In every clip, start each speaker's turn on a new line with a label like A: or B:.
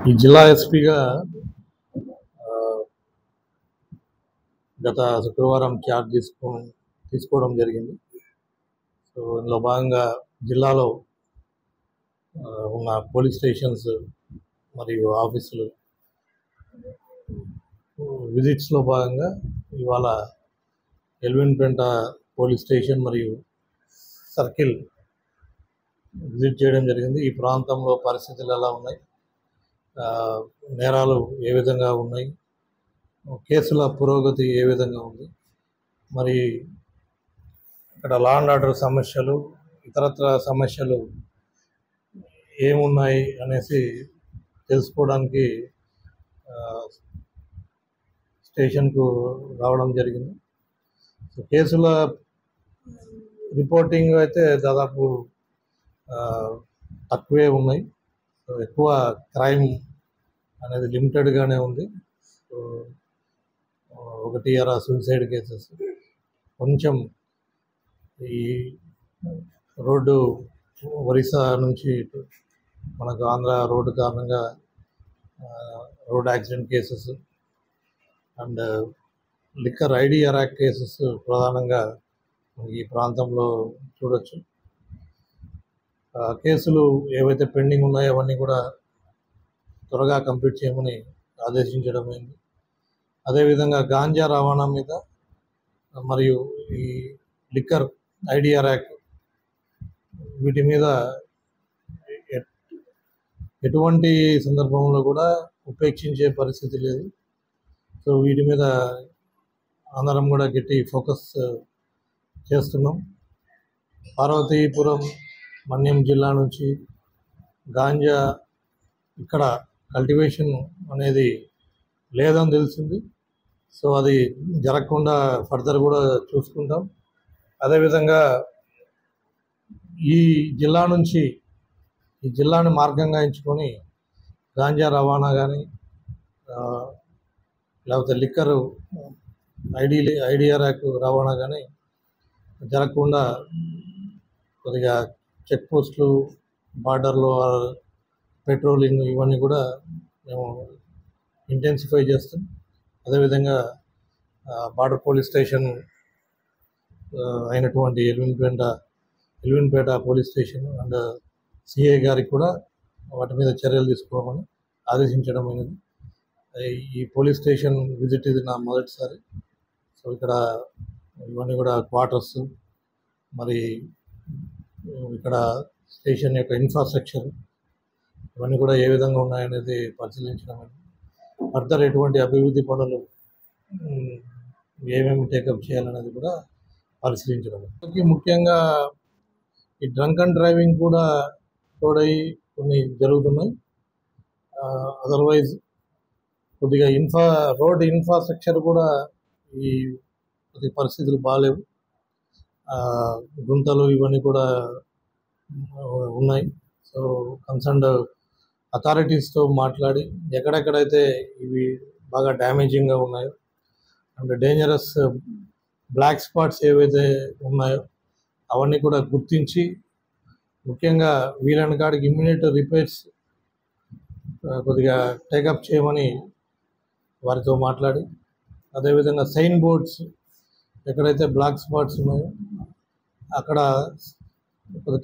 A: ఈ జిల్లా ఎస్పీగా గత శుక్రవారం ఛార్జ్ తీసుకోవడం జరిగింది. సో ఇందులో భాగంగా జిల్లాలో ఉన్న పోలీస్ స్టేషన్స్ మరియు ఆఫీసులు విజిట్స్లో భాగంగా ఇవాళ ఎల్విన్పేట పోలీస్ స్టేషన్ మరియు సర్కిల్ విజిట్ చేయడం జరిగింది. ఈ ప్రాంతంలో పరిస్థితులు ఎలా ఉన్నాయి, నేరాలు ఏ విధంగా ఉన్నాయి, కేసుల పురోగతి ఏ విధంగా ఉంది, మరి ఇక్కడ లా అండ్ ఆర్డర్ సమస్యలు, ఇతరత్ర సమస్యలు ఏమున్నాయి అనేసి తెలుసుకోవడానికి స్టేషన్కు రావడం జరిగింది. సో కేసుల రిపోర్టింగ్ అయితే దాదాపు తక్కువే ఉన్నాయి. సో ఎక్కువ క్రైమ్ అనేది లిమిటెడ్గానే ఉంది. సో ఒకటి అరా సూసైడ్ కేసెస్, కొంచెం ఈ రోడ్డు ఒరిస్సా నుంచి మనకు ఆంధ్ర రోడ్డు కారణంగా road accident cases and liquor IDR act cases ప్రధానంగా ఈ ప్రాంతంలో చూడొచ్చు. కేసులు ఏవైతే పెండింగ్ ఉన్నాయో అవన్నీ కూడా త్వరగా కంప్లీట్ చేయమని ఆదేశించడమైంది. అదేవిధంగా గాంజా రవాణా మీద మరియు ఈ లిక్కర్ ఐడిఆర్ యాక్ట్ వీటి మీద ఎటువంటి సందర్భంలో కూడా ఉపేక్షించే పరిస్థితి లేదు. సో వీటి మీద అందరం కూడా గట్టి ఫోకస్ చేస్తున్నాం. పార్వతీపురం మన్యం జిల్లా నుంచి గాంజా ఇక్కడ కల్టివేషన్ అనేది లేదని తెలిసింది. సో అది జరగకుండా ఫర్దర్ కూడా చూసుకుంటాం. అదేవిధంగా ఈ జిల్లా నుంచి ఈ జిల్లాని మార్గంగా ఎంచుకొని గాంజా రవాణా కానీ లేకపోతే లిక్కర్ ఐడిఆర్ యాక్ట్ రవాణా కానీ జరగకుండా కొద్దిగా చెక్ పోస్టులు, బార్డర్లో పెట్రోలింగ్ ఇవన్నీ కూడా మేము ఇంటెన్సిఫై చేస్తాం. అదేవిధంగా బార్డర్ పోలీస్ స్టేషన్ అయినటువంటి Elvinpeta police station and CI గారికి కూడా వాటి మీద చర్యలు తీసుకోమని ఆదేశించడం అయినది. ఈ పోలీస్ స్టేషన్ విజిట్ ఇది నా మొదటిసారి. సో ఇక్కడ ఇవన్నీ కూడా క్వార్టర్స్, మరి ఇక్కడ స్టేషన్ యొక్క ఇన్ఫ్రాస్ట్రక్చర్ ఇవన్నీ కూడా ఏ విధంగా ఉన్నాయనేది పరిశీలించడం, ఫర్దర్ ఎటువంటి అభివృద్ధి పనులు ఏమేమి టేకప్ చేయాలనేది కూడా పరిశీలించడం. ముఖ్యంగా ఈ డ్రంక్ అండ్ డ్రైవింగ్ కూడా తోడై కొన్ని జరుగుతున్నాయి. అదర్వైజ్ కొద్దిగా రోడ్ ఇన్ఫ్రాస్ట్రక్చర్ కూడా ఈ పరిస్థితులు బాగాలేవు. గుంతలు ఇవన్నీ కూడా ఉన్నాయి. సో కన్సర్న్డ్ అథారిటీస్తో మాట్లాడి ఎక్కడెక్కడైతే ఇవి బాగా డ్యామేజింగ్గా ఉన్నాయో అండ్ డేంజరస్ బ్లాక్ స్పాట్స్ ఏవైతే ఉన్నాయో అవన్నీ కూడా గుర్తించి ముఖ్యంగా వీలైన కాడికి ఇమ్మీడియట్ రిపేర్స్ కొద్దిగా టేకప్ చేయమని వారితో మాట్లాడి, అదేవిధంగా సైన్ బోర్డ్స్ ఎక్కడైతే బ్లాక్ స్పాట్స్ ఉన్నాయో అక్కడ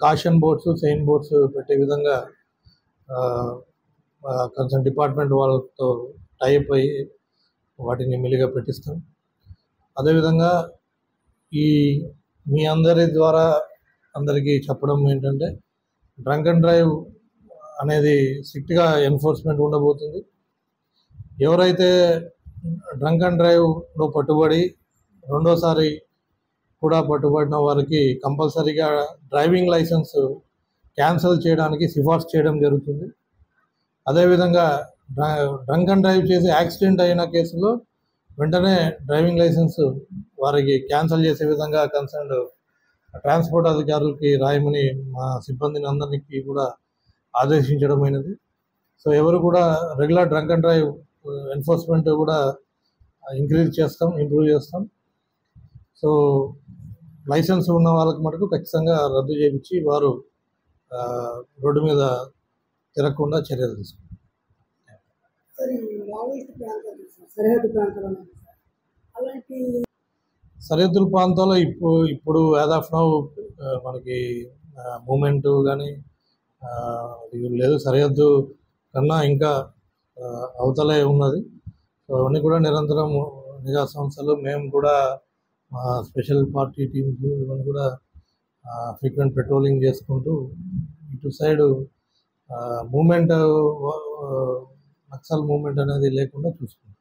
A: కాషన్ బోర్డ్స్, సైన్ బోర్డ్స్ పెట్టే విధంగా కన్సర్న్ డిపార్ట్మెంట్ వాళ్ళతో టైప్ అయ్యి వాటిని మెల్లిగా పెట్టిస్తాం. అదేవిధంగా మీ అందరి ద్వారా అందరికీ చెప్పడం ఏంటంటే డ్రంక్ అండ్ డ్రైవ్ అనేది స్ట్రిక్ట్గా ఎన్ఫోర్స్మెంట్ ఉండబోతుంది. ఎవరైతే డ్రంక్ అండ్ డ్రైవ్లో పట్టుబడి రెండోసారి కూడా పట్టుబడిన వారికి కంపల్సరీగా డ్రైవింగ్ లైసెన్స్ క్యాన్సిల్ చేయడానికి సిఫార్సు చేయడం జరుగుతుంది. అదేవిధంగా డ్రంక్ అండ్ డ్రైవ్ చేసి యాక్సిడెంట్ అయిన కేసులో వెంటనే డ్రైవింగ్ లైసెన్స్ వారికి క్యాన్సిల్ చేసే విధంగా కన్సర్న్డ్ ట్రాన్స్పోర్ట్ అధికారులకి రాయమని మా సిబ్బందిని అందరికీ కూడా ఆదేశించడమైనది. సో ఎవరు కూడా regular drunk and drive enforcement కూడా ఇంప్రూవ్ చేస్తాం. సో లైసెన్స్ ఉన్న వాళ్ళకి మటుకు ఖచ్చితంగా రద్దు చేయించి వారు రోడ్డు మీద తిరగకుండా చర్యలు తీసుకుంటాం.
B: సార్ ఈ మావోయిస్ట్ ప్రాంతాలు సార్ సరిహద్దు ప్రాంతాలు ఉన్నాయి సార్ అలాంటి
A: సరిహద్దుల ప్రాంతాల్లో ఇప్పుడు యాజ్ ఆఫ్ నౌ మనకి మూమెంట్ కానీ లేదు. సరిహద్దు కన్నా ఇంకా అవతలే ఉన్నది. సో అవన్నీ కూడా నిరంతరం నిఘా సంస్థలు, మేము కూడా స్పెషల్ పార్టీ టీమ్స్ ఇవన్నీ కూడా ఫ్రీక్వెంట్ పెట్రోలింగ్ చేసుకుంటూ ఇటు సైడ్ మూమెంట్ నక్సల్ మూమెంట్ అనేది లేకుండా చూసుకుంటాం.